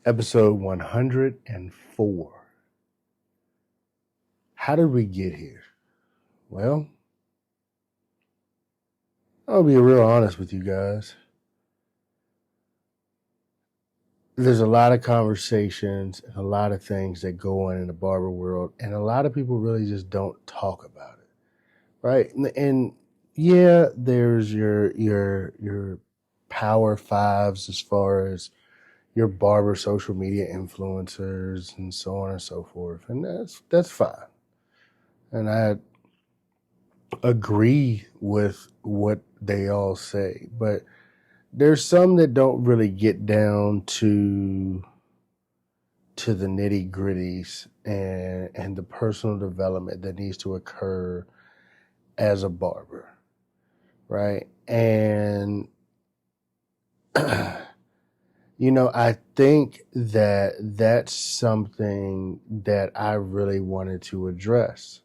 Episode 104. How did we get here? Well, I'll be real honest with you guys. There's a lot of conversations and a lot of things that go on in the barber world, and a lot of people really just don't talk about it, right? And yeah, there's your power fives as far as your barber social media influencers and so on and so forth, and that's fine. And I agree with what they all say, but there's some that don't really get down to the nitty gritties and the personal development that needs to occur as a barber, right? And I think that that's something that I really wanted to address.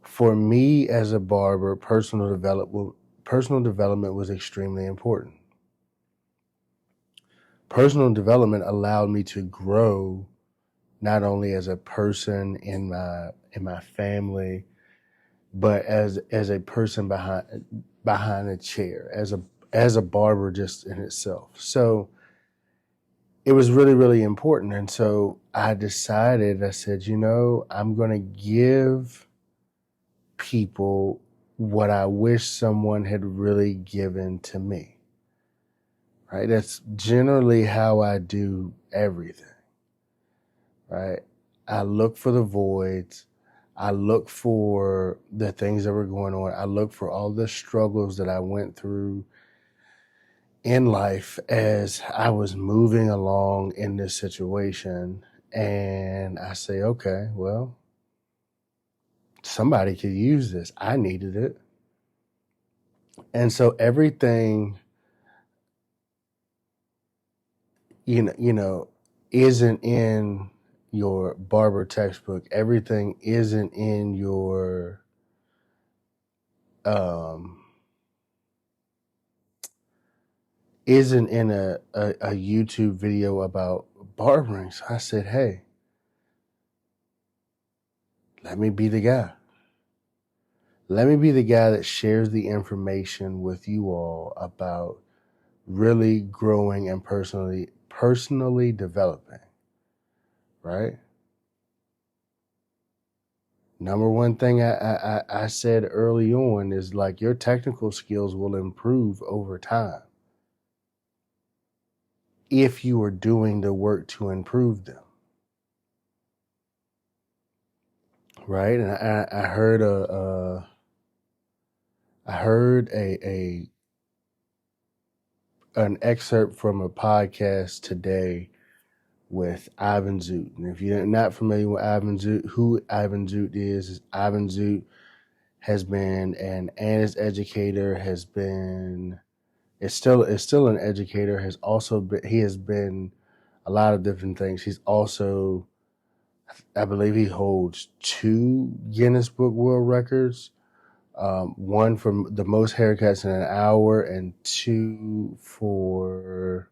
For me as a barber, personal development was extremely important. Personal development allowed me to grow not only as a person in my family, but as a person behind a chair, as a barber just in itself. So it was really, really important. And so I said, I'm going to give people what I wish someone had really given to me. Right? That's generally how I do everything. Right? I look for the voids. I look for the things that were going on. I look for all the struggles that I went through in life as I was moving along in this situation. And I say, okay, well, somebody could use this. I needed it. And so everything, isn't in your barber textbook. Everything isn't in your isn't in a YouTube video about barbering. So I said, hey, let me be the guy. Let me be the guy that shares the information with you all about really growing and personally developing, right? Number one thing I said early on is like your technical skills will improve over time if you are doing the work to improve them, right? And I heard an excerpt from a podcast today with Ivan Zoot. And if you're not familiar with Ivan Zoot, who Ivan Zoot is Ivan Zoot has been an ANIS educator, is still an educator, he has been a lot of different things. He's also, I believe he holds 2 Guinness Book World Records. One for the most haircuts in an hour, and 2 for,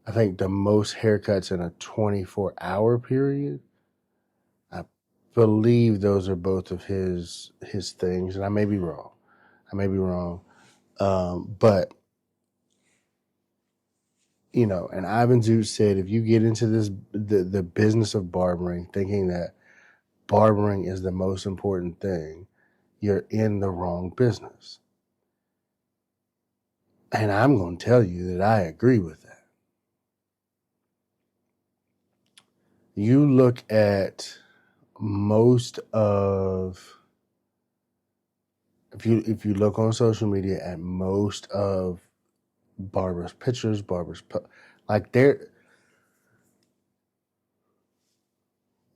I think, the most haircuts in a 24-hour period. I believe those are both of his things, and I may be wrong. But and Ivan Zoot said, if you get into the business of barbering, thinking that barbering is the most important thing, you're in the wrong business. And I'm going to tell you that I agree with that. You look at most of, if you look on social media at most of barbers' pictures, like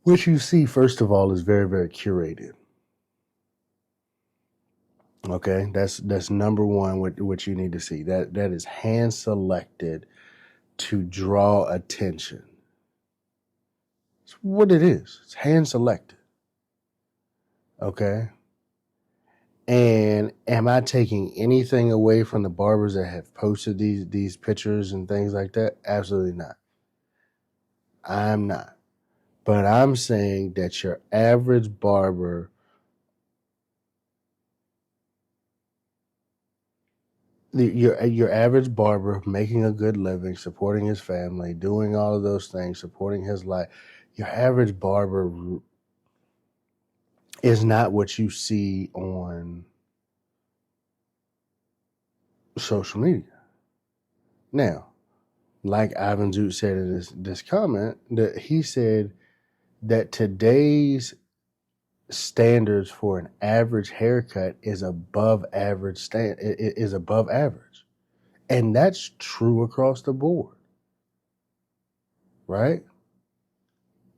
what you see, first of all, is very, very curated. Okay, that's number one. What you need to see, that is hand selected to draw attention. It's what it is. It's hand selected. Okay, And am I taking anything away from the barbers that have posted these pictures and things like that? Absolutely not. I'm not. But I'm saying that your average barber, your average barber making a good living, supporting his family, doing all of those things, supporting his life, your average barber is not what you see on social media. Now, like Ivan Zoot said in this comment, that he said that today's standards for an average haircut is above average is above average. And that's true across the board, right?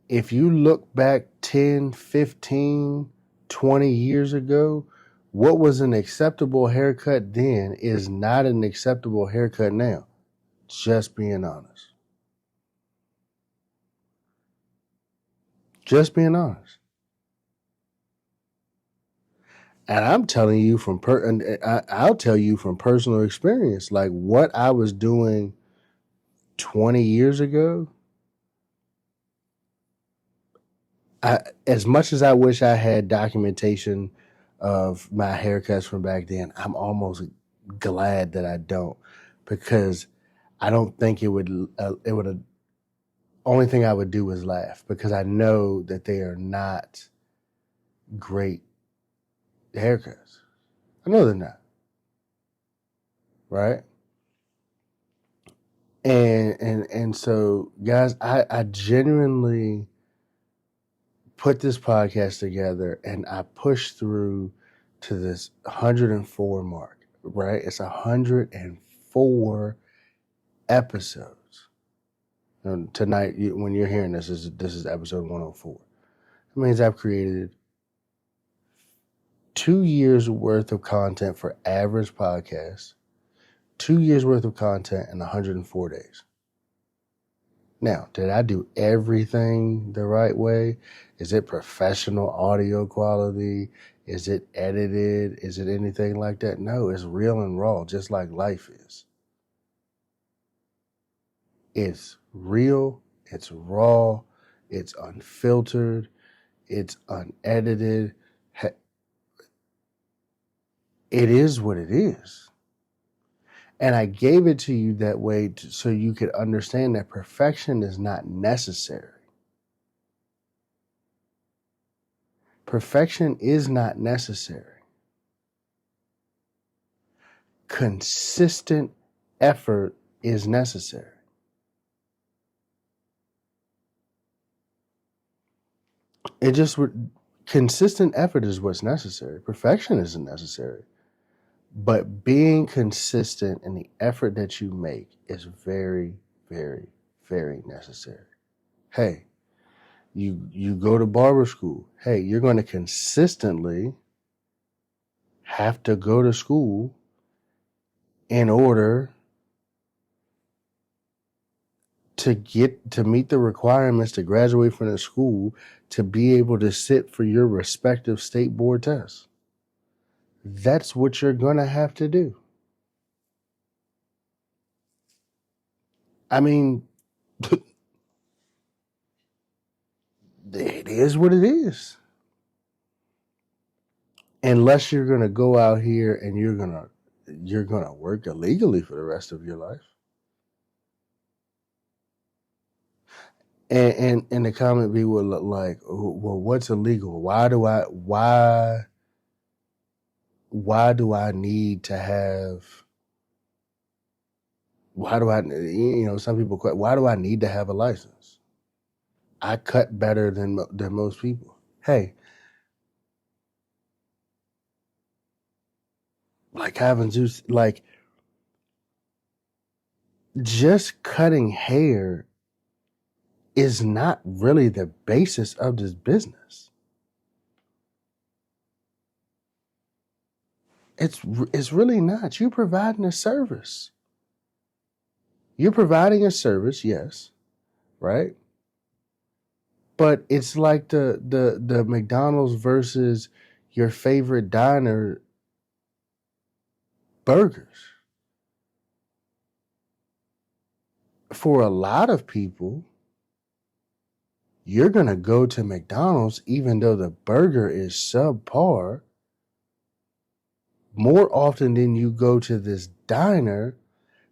If you look back 10, 15, 20 years ago, what was an acceptable haircut then is not an acceptable haircut now. Just being honest. Just being honest. And I'm telling you I'll tell you from personal experience, like what I was doing 20 years ago, as much as I wish I had documentation of my haircuts from back then, I'm almost glad that I don't, because I don't think it would only thing I would do is laugh, because I know that they are not great haircuts. I know they're not, right? And so, guys, I genuinely put this podcast together and I pushed through to this 104 mark, right? It's 104 episodes. And tonight, when you're hearing this is episode 104. That means I've created 2 years worth of content for average podcasts, 2 years worth of content in 104 days. Now, did I do everything the right way? Is it professional audio quality? Is it edited? Is it anything like that? No, it's real and raw, just like life is. It's real, it's raw, it's unfiltered, it's unedited. It is what it is. And I gave it to you that way so you could understand that perfection is not necessary. Perfection is not necessary. Consistent effort is necessary. Consistent effort is what's necessary. Perfection isn't necessary. But being consistent in the effort that you make is very, very, very necessary. Hey, you go to barber school. Hey, you're going to consistently have to go to school in order to meet the requirements to graduate from the school to be able to sit for your respective state board tests. That's what you're going to have to do. I mean, it is what it is. Unless you're going to go out here and you're going to work illegally for the rest of your life. And the comment be like, well, what's illegal? Why do I need to have? Some people question, why do I need to have a license? I cut better than most people. Hey, like having juice, like just cutting hair is not really the basis of this business. It's really not. You're providing a service. You're providing a service, yes, right? But it's like the McDonald's versus your favorite diner burgers. For a lot of people, you're going to go to McDonald's even though the burger is subpar more often than you go to this diner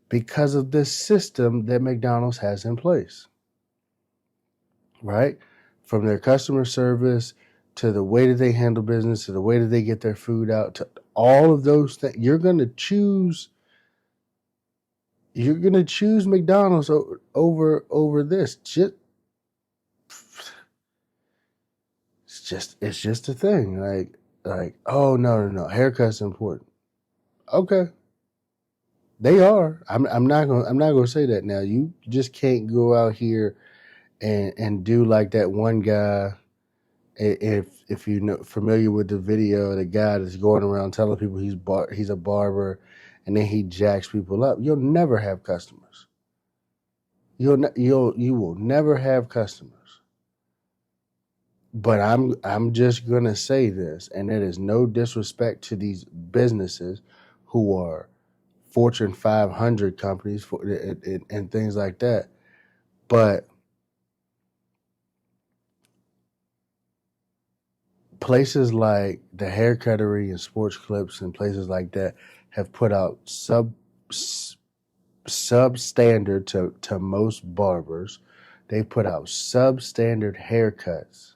because of this system that McDonald's has in place, right? From their customer service to the way that they handle business to the way that they get their food out to all of those things, you're going to choose McDonald's over this. It's just a thing. Like oh no, haircut's important. Okay, they are. I'm not gonna say that now. You just can't go out here and do like that one guy. If you know familiar with the video, the guy that's going around telling people he's a barber, and then he jacks people up. You'll never have customers. You will never have customers. But I'm just gonna say this, and it is no disrespect to these businesses who are Fortune 500 companies and things like that. But places like the Haircuttery and Sports Clips and places like that have put out substandard to most barbers. They put out substandard haircuts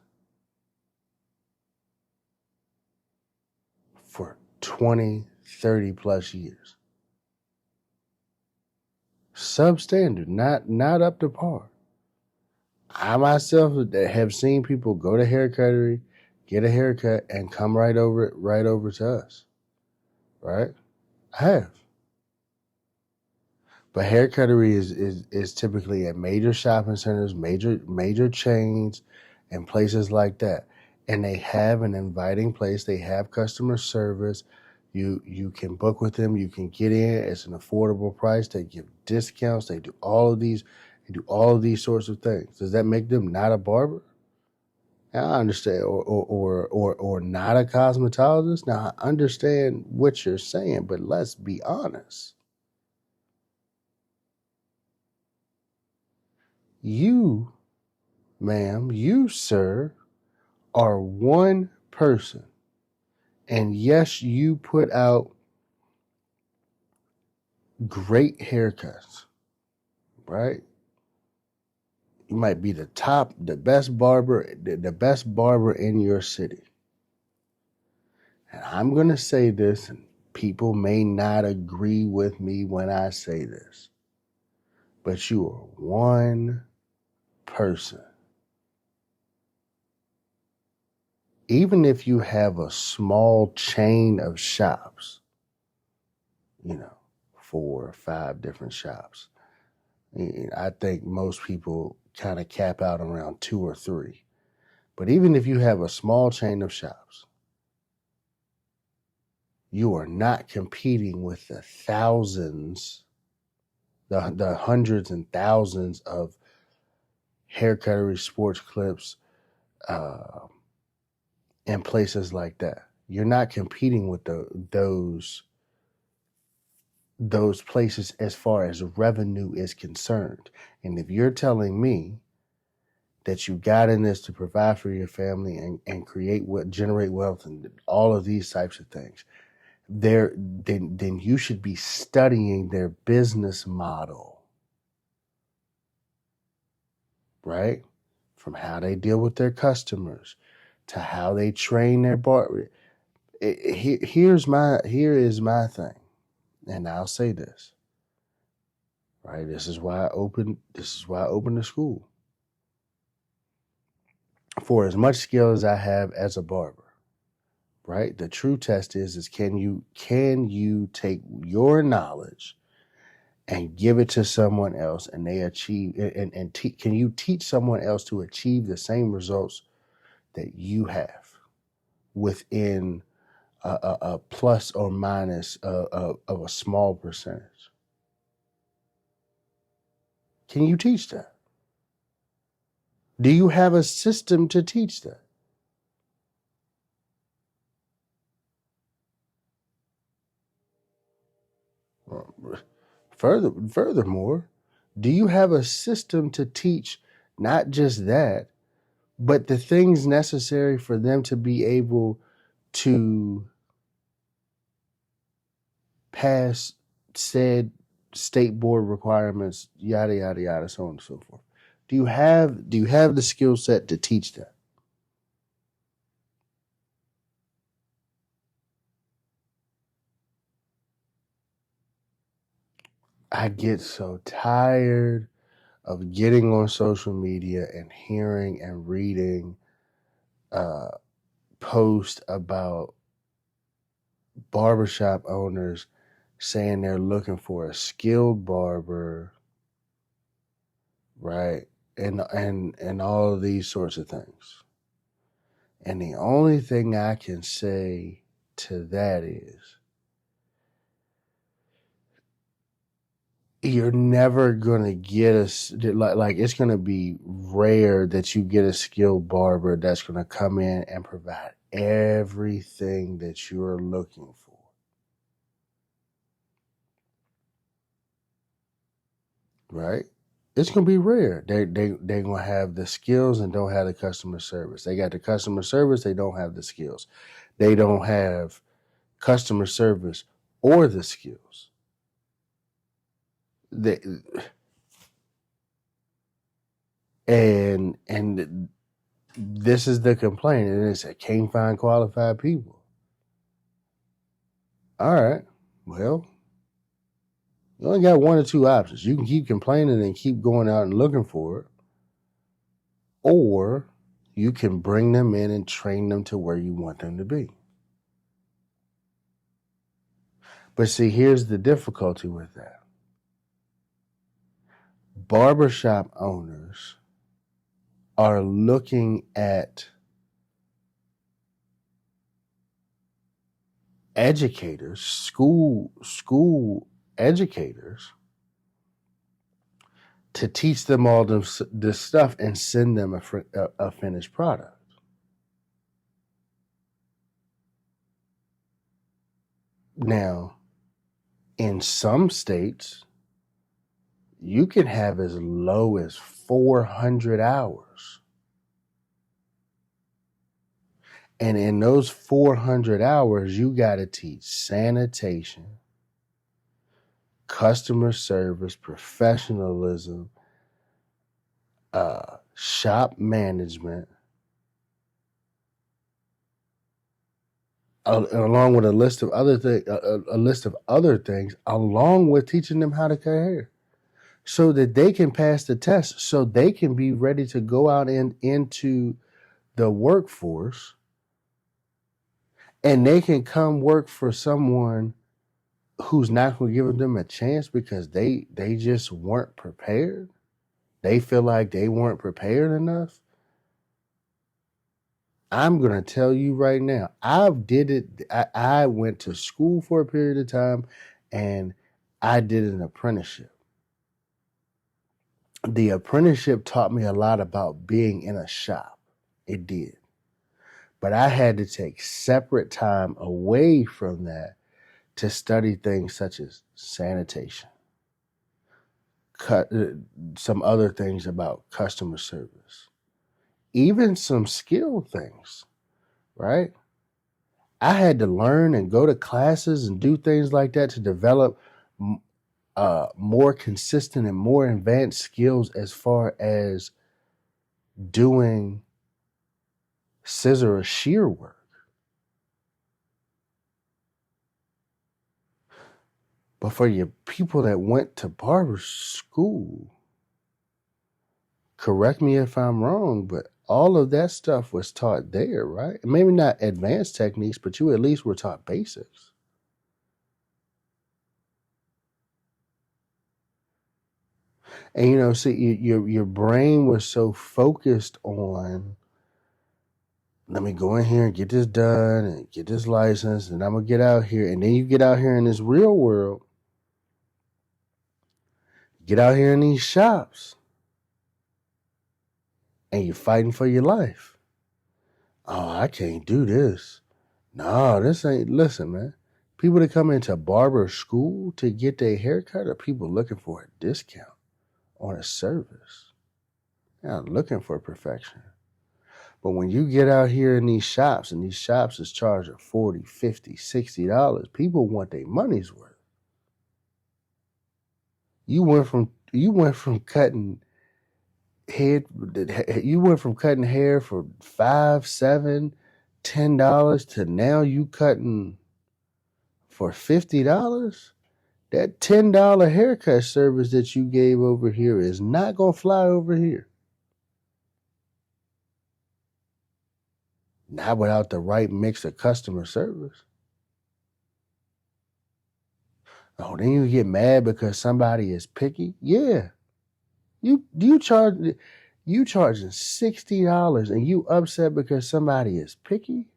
for 20, 30 plus years. Substandard, not up to par. I myself have seen people go to Haircuttery, get a haircut, and come right over to us. Right? I have. But Haircuttery is typically at major shopping centers, major chains, and places like that. And they have an inviting place. They have customer service. You can book with them. You can get in. It's an affordable price. They give discounts. They do all of these. They do all of these sorts of things. Does that make them not a barber? I understand, or not a cosmetologist. Now I understand what you're saying, but let's be honest. You, ma'am, you, sir, are one person. And yes, you put out great haircuts, right? You might be the best barber in your city. And I'm going to say this, and people may not agree with me when I say this, but you are one person. Even if you have a small chain of shops, 4 or 5 different shops, I think most people kind of cap out around 2 or 3. But even if you have a small chain of shops, you are not competing with the thousands, the hundreds and thousands of Haircuttery, Sports Clips, and places like that. You're not competing with those places as far as revenue is concerned. And if you're telling me that you got in this to provide for your family and generate wealth and all of these types of things, then you should be studying their business model, right? From how they deal with their customers to how they train their bar. Here is my thing, and I'll say this, right? This is why I opened the school. For as much skill as I have as a barber, right? The true test is can you take your knowledge and give it to someone else, and they achieve can you teach someone else to achieve the same results that you have within a plus or minus of a small percentage? Can you teach that? Do you have a system to teach that? Furthermore, do you have a system to teach not just that, but the things necessary for them to be able to pass said state board requirements, yada yada yada, so on and so forth? Do you have the skill set to teach that? I get so tired of getting on social media and hearing and reading uh, posts about barbershop owners saying they're looking for a skilled barber, right? And all of these sorts of things. And the only thing I can say to that is you're never gonna get like it's gonna be rare that you get a skilled barber that's gonna come in and provide everything that you're looking for, right? It's gonna be rare. They're gonna have the skills and don't have the customer service. They got the customer service, they don't have the skills. They don't have customer service or the skills. They, and this is the complaint, and it's I can't find qualified people. All right, well, you only got one or two options. You can keep complaining and keep going out and looking for it, or you can bring them in and train them to where you want them to be. But see, here's the difficulty with that. Barbershop owners are looking at educators, school educators, to teach them all this stuff and send them a finished product. Now, in some states, you can have as low as 400 hours. And in those 400 hours, you got to teach sanitation, customer service, professionalism, shop management, along with a list of other things, along with teaching them how to cut hair, so that they can pass the test, so they can be ready to go out into the workforce, and they can come work for someone who's not going to give them a chance because they just weren't prepared. They feel like they weren't prepared enough. I'm going to tell you right now, I went to school for a period of time and I did an apprenticeship. The apprenticeship taught me a lot about being in a shop. It did. But I had to take separate time away from that to study things such as sanitation, some other things about customer service, even some skill things, right? I had to learn and go to classes and do things like that to develop more consistent and more advanced skills as far as doing scissor or shear work. But for your people that went to barber school, correct me if I'm wrong, but all of that stuff was taught there, right? Maybe not advanced techniques, but you at least were taught basics. And see, your brain was so focused on, let me go in here and get this done and get this license, and I'm gonna get out here. And then you get out here in this real world, get out here in these shops, and you're fighting for your life. Oh, I can't do this. No, this ain't, listen, man. People that come into barber school to get their haircut are people looking for a discount on a service. They're not looking for perfection. But when you get out here in these shops, and these shops is charging $40, $50, $60, people want their money's worth. You went from cutting head you went from cutting hair for $5, $7, $10 to now you cutting for $50. That $10 haircut service that you gave over here is not gonna fly over here. Not without the right mix of customer service. Oh, then you get mad because somebody is picky? Yeah. You charging $60 and you upset because somebody is picky?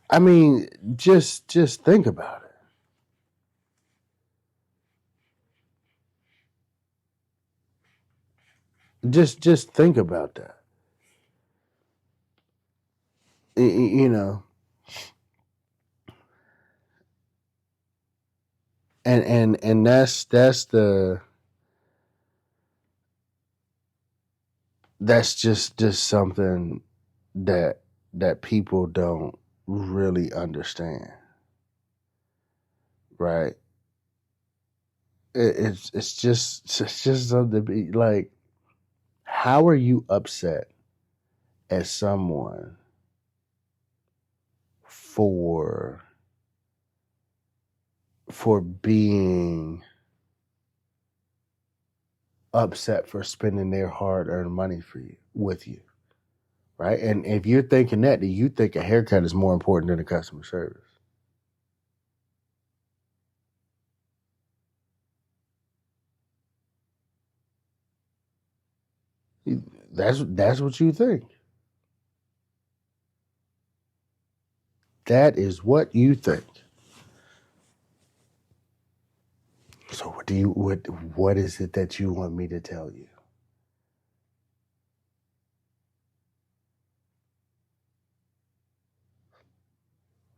I mean, just think about it. Just think about that. You know, and that's just something that people don't really understand, right? It's just something to be like, how are you upset at someone for being upset for spending their hard-earned money with you, right? And if you're thinking that, then you think a haircut is more important than a customer service. That's what you think. That is what you think. So what is it that you want me to tell you?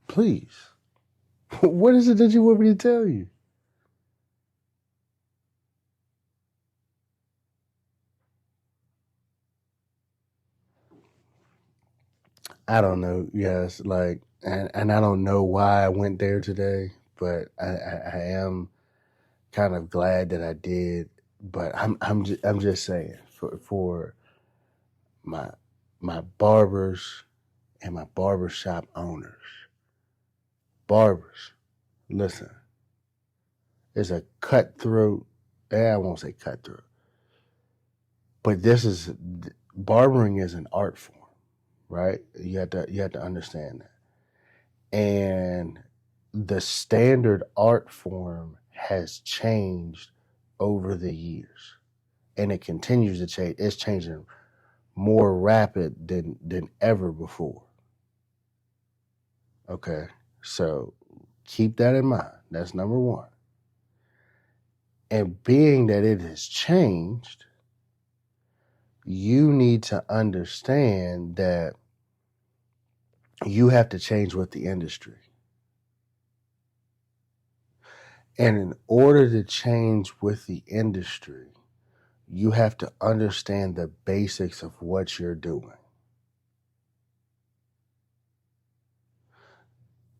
Please. What is it that you want me to tell you? I don't know. Yes, like, and I don't know why I went there today, but I am kind of glad that I did. But I'm just saying, for my barbers and my barbershop owners, barbers, listen, it's a cutthroat. I won't say cutthroat, but barbering is an art form, right? You have to understand that, and the standard art form has changed over the years, and it continues to change. It's changing more rapid than ever before. Okay, so keep that in mind. That's number one. And being that it has changed, you need to understand that you have to change with the industry. And in order to change with the industry, you have to understand the basics of what you're doing.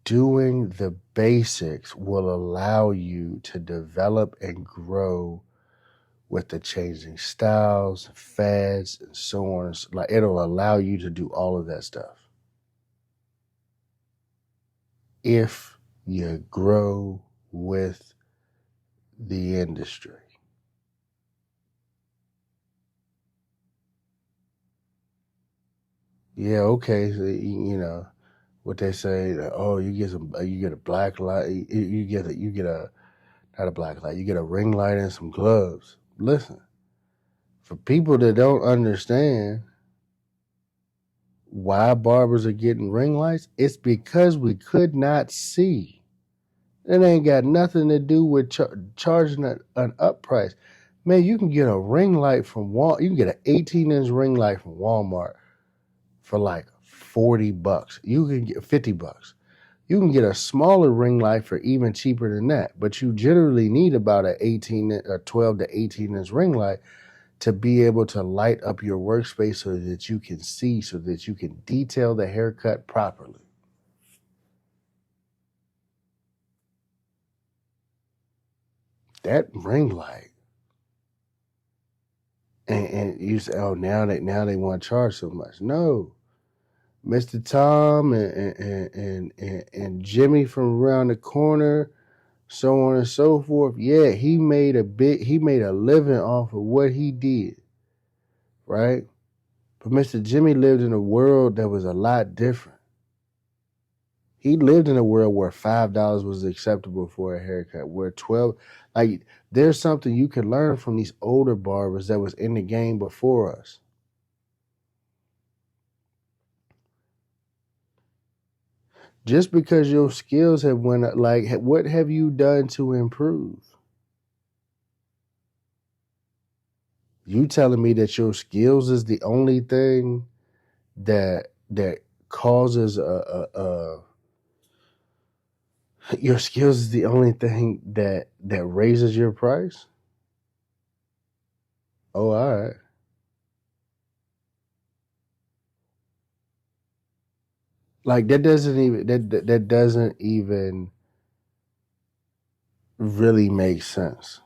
Doing the basics will allow you to develop and grow with the changing styles, fads, and so on. Like, it'll allow you to do all of that stuff if you grow with the industry. Yeah, okay. So, what they say. Oh, you get a black light. You get a not a black light. You get a ring light and some gloves. Listen, for people that don't understand why barbers are getting ring lights, it's because we could not see. It ain't got nothing to do with charging an up price. Man, you can get a ring light from Walmart. You can get an 18-inch ring light from Walmart for like $40. You can get $50. You can get a smaller ring light for even cheaper than that, but you generally need about a 12 to 18 inch ring light to be able to light up your workspace so that you can see, so that you can detail the haircut properly. That ring light, and you say, oh, now they want to charge so much. No, Mr. Tom and Jimmy from around the corner, so on and so forth. Yeah, he made a living off of what he did, right? But Mr. Jimmy lived in a world that was a lot different. He lived in a world where $5 was acceptable for a haircut, where 12, like, there's something you can learn from these older barbers that was in the game before us. Just because your skills have went up, like, what have you done to improve? You telling me that your skills is the only thing that causes your skills is the only thing that raises your price? Oh, all right. Like, that doesn't even really make sense.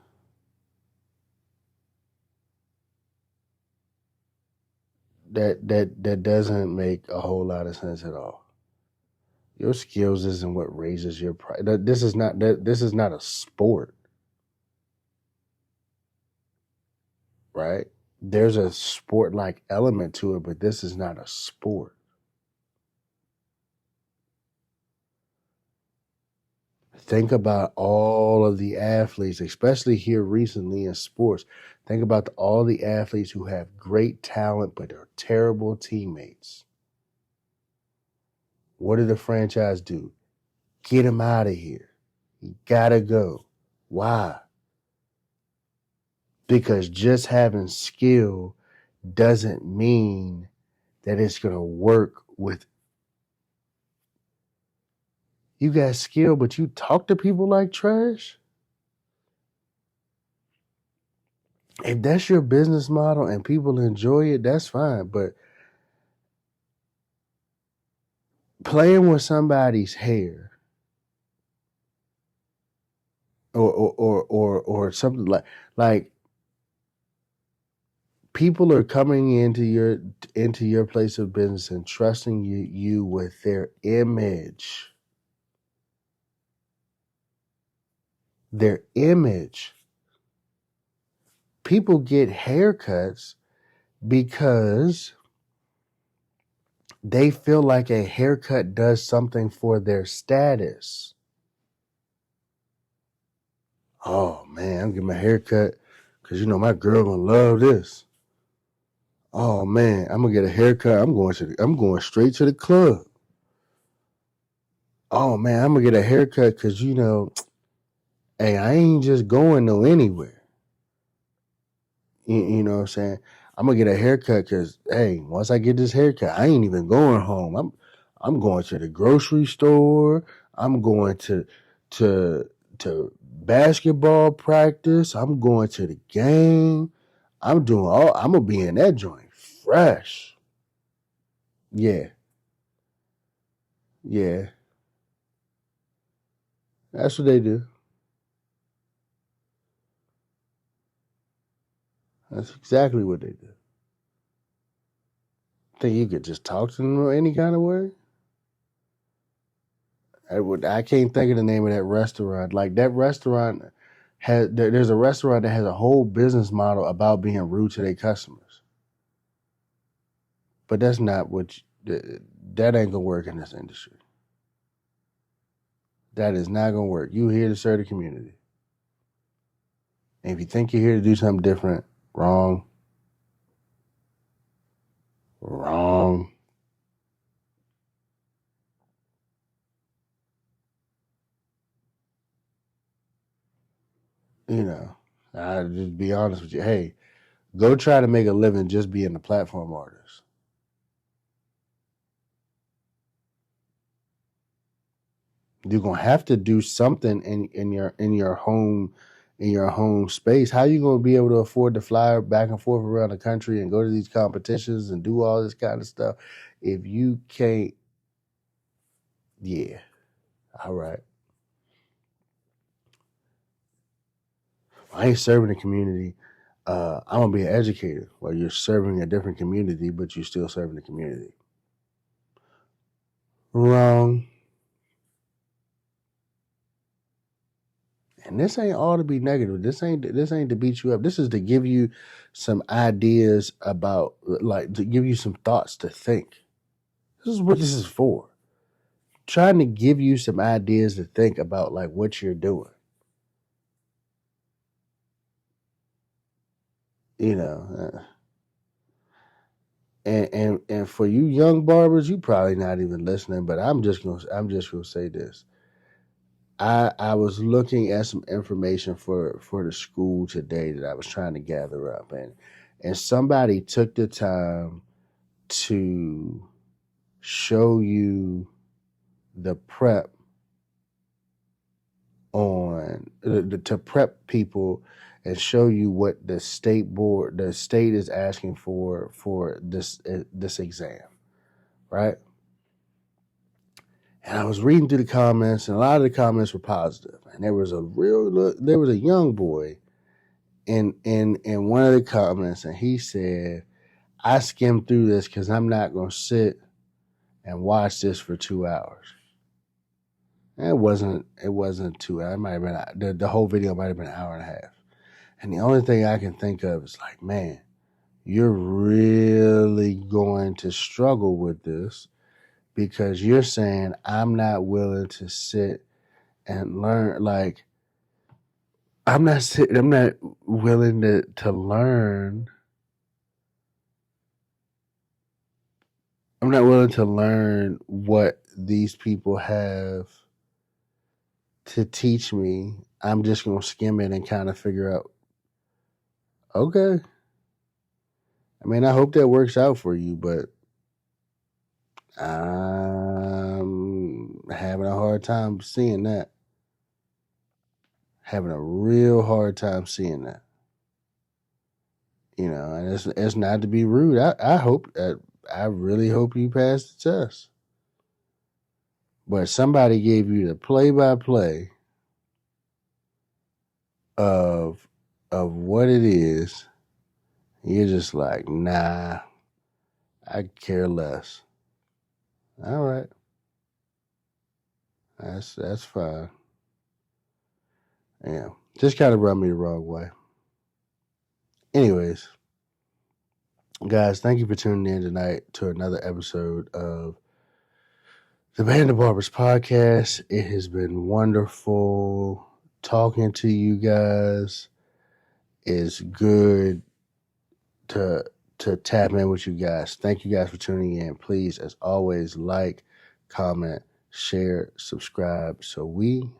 That doesn't make a whole lot of sense at all. Your skills isn't what raises your price. This is not a sport, right? There's a sport like element to it, but this is not a sport. Think about all of the athletes, especially here recently in sports. Think about all the athletes who have great talent but are terrible teammates. What did the franchise do? Get him out of here. He gotta go. Why? Because just having skill doesn't mean that it's gonna work with. You got skill, but you talk to people like trash? If that's your business model and people enjoy it, that's fine. But playing with somebody's hair or something like people are coming into your place of business and trusting you with their image. Their image. People get haircuts because they feel like a haircut does something for their status. Oh man, I'm getting my haircut because my girl gonna love this. Oh man, I'm gonna get a haircut. I'm going straight to the club. Oh man, I'm gonna get a haircut because hey, I ain't just going no anywhere. You know what I'm saying? I'm gonna get a haircut because hey, once I get this haircut, I ain't even going home. I'm going to the grocery store. I'm going to basketball practice. I'm going to the game. I'm gonna be in that joint fresh. Yeah. Yeah. That's what they do. That's exactly what they do. Think you could just talk to them any kind of way? I can't think of the name of that restaurant. Like that restaurant there's a restaurant that has a whole business model about being rude to their customers. But that's not that ain't gonna work in this industry. That is not gonna work. You here to serve the community. And if you think you're here to do something different, wrong. Wrong. I'll just be honest with you. Hey, go try to make a living just being a platform artist. You're gonna have to do something in your home space. How you gonna be able to afford to fly back and forth around the country and go to these competitions and do all this kind of stuff if you can't? Yeah, all right. I ain't serving the community. I'm gonna be an educator. Well, you're serving a different community, but you're still serving the community. Wrong. And this ain't all to be negative. This ain't to beat you up. This is to give you some ideas about, like, to give you some thoughts to think. This is what this is for. Trying to give you some ideas to think about, like, what you're doing. You know, and for you young barbers, you probably not even listening. But I'm just gonna say this. I was looking at some information for the school today that I was trying to gather up, and somebody took the time to show you the prep on to prep people and show you what the state is asking for this exam, right? And I was reading through the comments, and a lot of the comments were positive. And there was a young boy in one of the comments, and he said, "I skimmed through this because I'm not going to sit and watch this for 2 hours." And it wasn't 2 hours. It might have been the whole video might have been an hour and a half. And the only thing I can think of is like, man, you're really going to struggle with this because you're saying I'm not willing to sit and learn. Like, I'm not willing to learn. I'm not willing to learn what these people have to teach me. I'm just gonna skim it and kind of figure out. Okay, I mean, I hope that works out for you, but I'm having a hard time seeing that. Having a real hard time seeing that. And it's not to be rude. I hope that I really hope you pass the test. But somebody gave you the play by play of what it is. You're just like, nah, I care less. All right. That's fine. Yeah. Just kind of rubbed me the wrong way. Anyways, guys, thank you for tuning in tonight to another episode of the Band of Barbers podcast. It has been wonderful talking to you guys. It's good to tap in with you guys. Thank you guys for tuning in. Please, as always, like, comment, share, subscribe, so we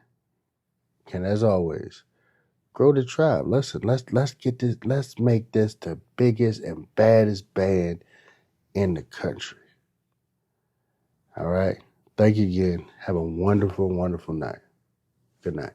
can, as always, grow the tribe. Listen, let's get this. Let's make this the biggest and baddest band in the country. All right. Thank you again. Have a wonderful, wonderful night. Good night.